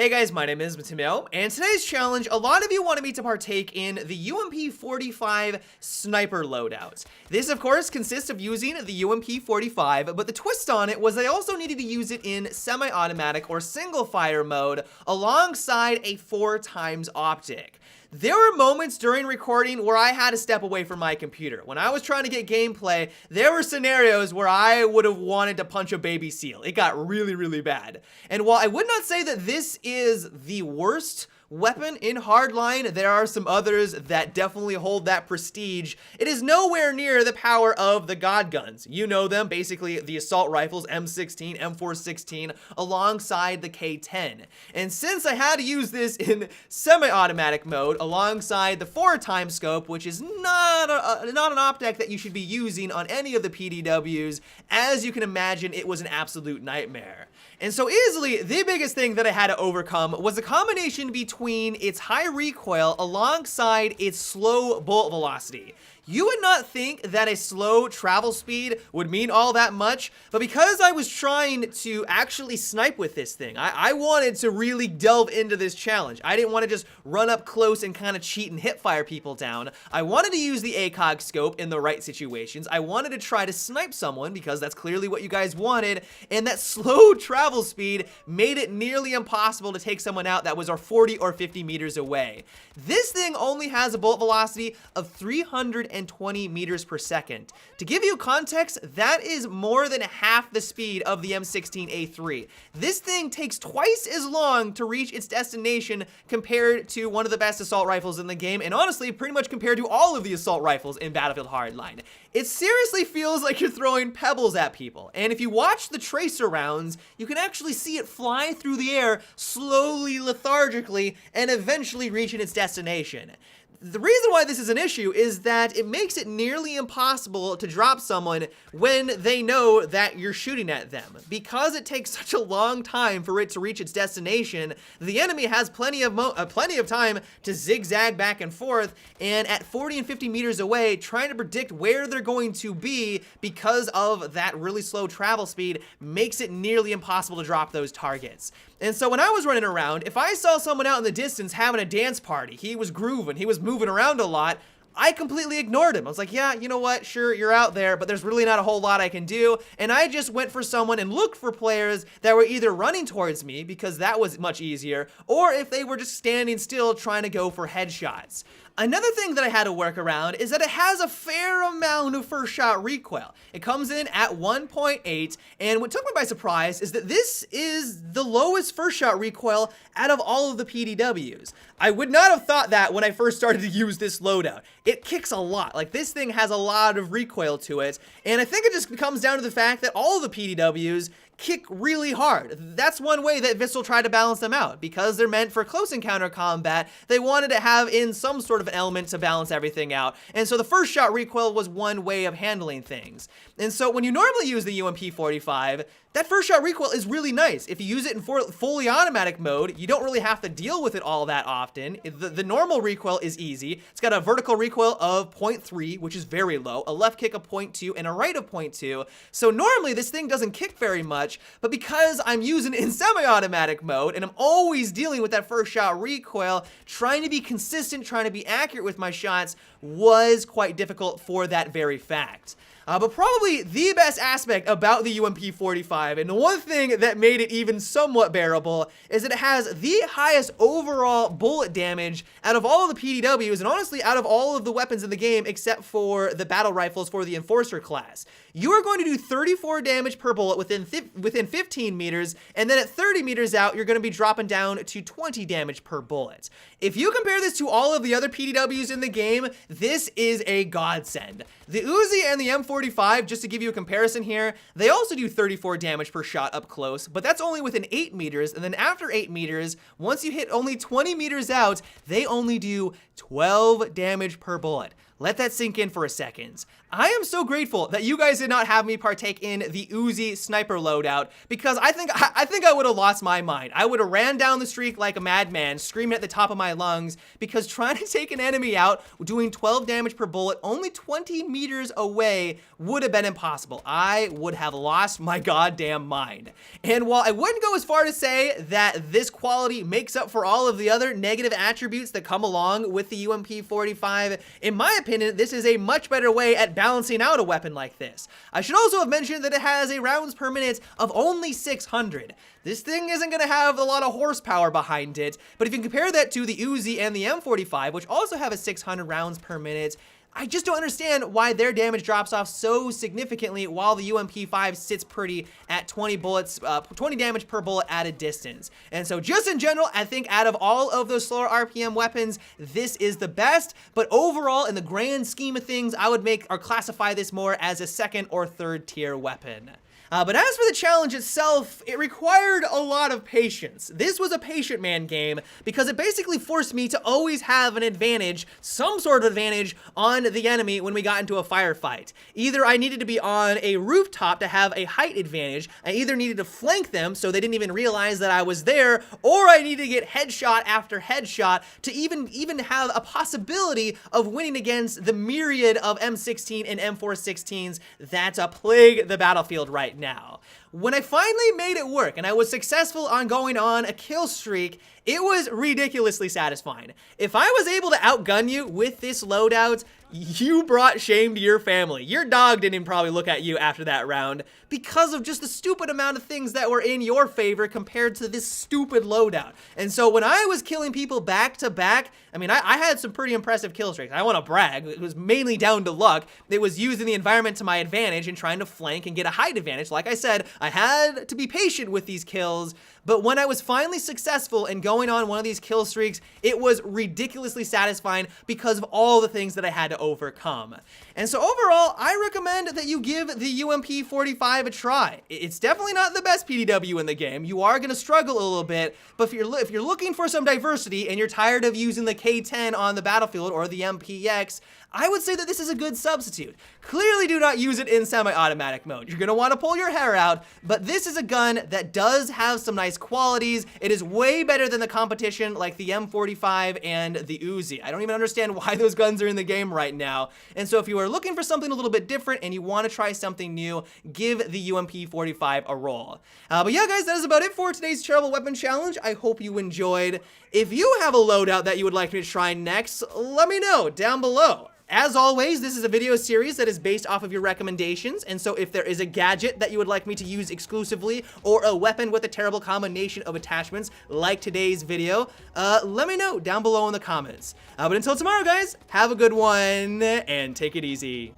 Hey guys, my name is Matteo, and today's challenge, a lot of you wanted me to partake in the UMP-45 Sniper loadout. This, of course, consists of using the UMP-45, but the twist on it was I also needed to use it in semi-automatic or single-fire mode alongside a 4x optic. There were moments during recording where I had to step away from my computer. When I was trying to get gameplay, there were scenarios where I would have wanted to punch a baby seal. It got really, really bad. And while I would not say that this is the worst weapon in Hardline, there are some others that definitely hold that prestige. It is nowhere near the power of the God Guns. You know them, basically the assault rifles, M16, M416, alongside the K10. And since I had to use this in semi-automatic mode, alongside the 4x scope, which is not an optic that you should be using on any of the PDWs, as you can imagine, it was an absolute nightmare. And so easily, the biggest thing that I had to overcome was a combination between its high recoil alongside its slow bullet velocity. You would not think that a slow travel speed would mean all that much, but because I was trying to actually snipe with this thing, I wanted to really delve into this challenge. I didn't want to just run up close and kind of cheat and hip fire people down. I wanted to use the ACOG scope in the right situations. I wanted to try to snipe someone because that's clearly what you guys wanted, and that slow travel speed made it nearly impossible to take someone out that was 40 or 50 meters away. This thing only has a bullet velocity of 320 meters per second. To give you context, that is more than half the speed of the M16A3. This thing takes twice as long to reach its destination compared to one of the best assault rifles in the game, and honestly, pretty much compared to all of the assault rifles in Battlefield Hardline. It seriously feels like you're throwing pebbles at people, and if you watch the tracer rounds, you can actually see it fly through the air slowly, lethargically, and eventually reaching its destination. The reason why this is an issue is that it makes it nearly impossible to drop someone when they know that you're shooting at them. Because it takes such a long time for it to reach its destination, the enemy has plenty of time to zigzag back and forth, and at 40 and 50 meters away, trying to predict where they're going to be because of that really slow travel speed makes it nearly impossible to drop those targets. And so when I was running around, if I saw someone out in the distance having a dance party, he was grooving, he was moving around a lot, I completely ignored him. I was like, yeah, you know what, sure, you're out there, but there's really not a whole lot I can do. And I just went for someone and looked for players that were either running towards me, because that was much easier, or if they were just standing still trying to go for headshots. Another thing that I had to work around is that it has a fair amount of first shot recoil. It comes in at 1.8, and what took me by surprise is that this is the lowest first shot recoil out of all of the PDWs. I would not have thought that when I first started to use this loadout. It kicks a lot. Like, this thing has a lot of recoil to it, and I think it just comes down to the fact that all of the PDWs kick really hard. That's one way that Visceral tried to balance them out. Because they're meant for close encounter combat, they wanted to have in some sort of an element to balance everything out. And so the first shot recoil was one way of handling things. And so when you normally use the UMP-45, that first shot recoil is really nice. If you use it in fully automatic mode, you don't really have to deal with it all that often. The normal recoil is easy. It's got a vertical recoil of 0.3, which is very low, a left kick of 0.2, and a right of 0.2. So normally this thing doesn't kick very much, but because I'm using it in semi-automatic mode, and I'm always dealing with that first shot recoil, trying to be consistent, trying to be accurate with my shots was quite difficult for that very fact. But probably the best aspect about the UMP-45, and the one thing that made it even somewhat bearable, is that it has the highest overall bullet damage out of all of the PDWs, and honestly out of all of the weapons in the game except for the battle rifles for the Enforcer class. You are going to do 34 damage per bullet within 15 meters, and then at 30 meters out, you're going to be dropping down to 20 damage per bullet. If you compare this to all of the other PDWs in the game, this is a godsend. The Uzi and the M45, just to give you a comparison here, they also do 34 damage per shot up close, but that's only within 8 meters, and then after 8 meters, once you hit only 20 meters out, they only do 12 damage per bullet. Let that sink in for a second. I am so grateful that you guys did not have me partake in the Uzi sniper loadout, because I think I would have lost my mind. I would have ran down the street like a madman, screaming at the top of my lungs, because trying to take an enemy out, doing 12 damage per bullet, only 20 meters away would have been impossible. I would have lost my goddamn mind. And while I wouldn't go as far to say that this quality makes up for all of the other negative attributes that come along with the UMP-45, in my opinion, this is a much better way at balancing out a weapon like this. I should also have mentioned that it has a rounds per minute of only 600. This thing isn't going to have a lot of horsepower behind it, but if you compare that to the Uzi and the M45, which also have a 600 rounds per minute, I just don't understand why their damage drops off so significantly while the UMP-5 sits pretty at 20 damage per bullet at a distance. And so just in general, I think out of all of those slower RPM weapons, this is the best, but overall in the grand scheme of things, I would make or classify this more as a second or third tier weapon. But as for the challenge itself, it required a lot of patience. This was a patient man game because it basically forced me to always have an advantage, some sort of advantage, on the enemy when we got into a firefight. Either I needed to be on a rooftop to have a height advantage, I either needed to flank them so they didn't even realize that I was there, or I needed to get headshot after headshot to even have a possibility of winning against the myriad of M16 and M416s that plague the battlefield right now. When I finally made it work and I was successful on going on a kill streak, it was ridiculously satisfying. If I was able to outgun you with this loadout, you brought shame to your family. Your dog didn't even probably look at you after that round because of just the stupid amount of things that were in your favor compared to this stupid loadout. And so when I was killing people back to back, I mean, I had some pretty impressive kill streaks. I want to brag. It was mainly down to luck. It was using the environment to my advantage and trying to flank and get a height advantage. Like I said, I had to be patient with these kills, but when I was finally successful in going on one of these kill streaks, it was ridiculously satisfying because of all the things that I had to overcome. And so overall, I recommend that you give the UMP-45 a try. It's definitely not the best PDW in the game. You are going to struggle a little bit, but if you're looking for some diversity and you're tired of using the K10 on the battlefield or the MPX, I would say that this is a good substitute. Clearly do not use it in semi-automatic mode. You're gonna wanna pull your hair out, but this is a gun that does have some nice qualities. It is way better than the competition like the M45 and the Uzi. I don't even understand why those guns are in the game right now. And so if you are looking for something a little bit different and you wanna try something new, give the UMP-45 a roll. But yeah, guys, that is about it for today's Terrible Weapon Challenge. I hope you enjoyed. If you have a loadout that you would like me to try next, let me know down below. As always, this is a video series that is based off of your recommendations, and so if there is a gadget that you would like me to use exclusively, or a weapon with a terrible combination of attachments like today's video, let me know down below in the comments. But until tomorrow, guys, have a good one, and take it easy.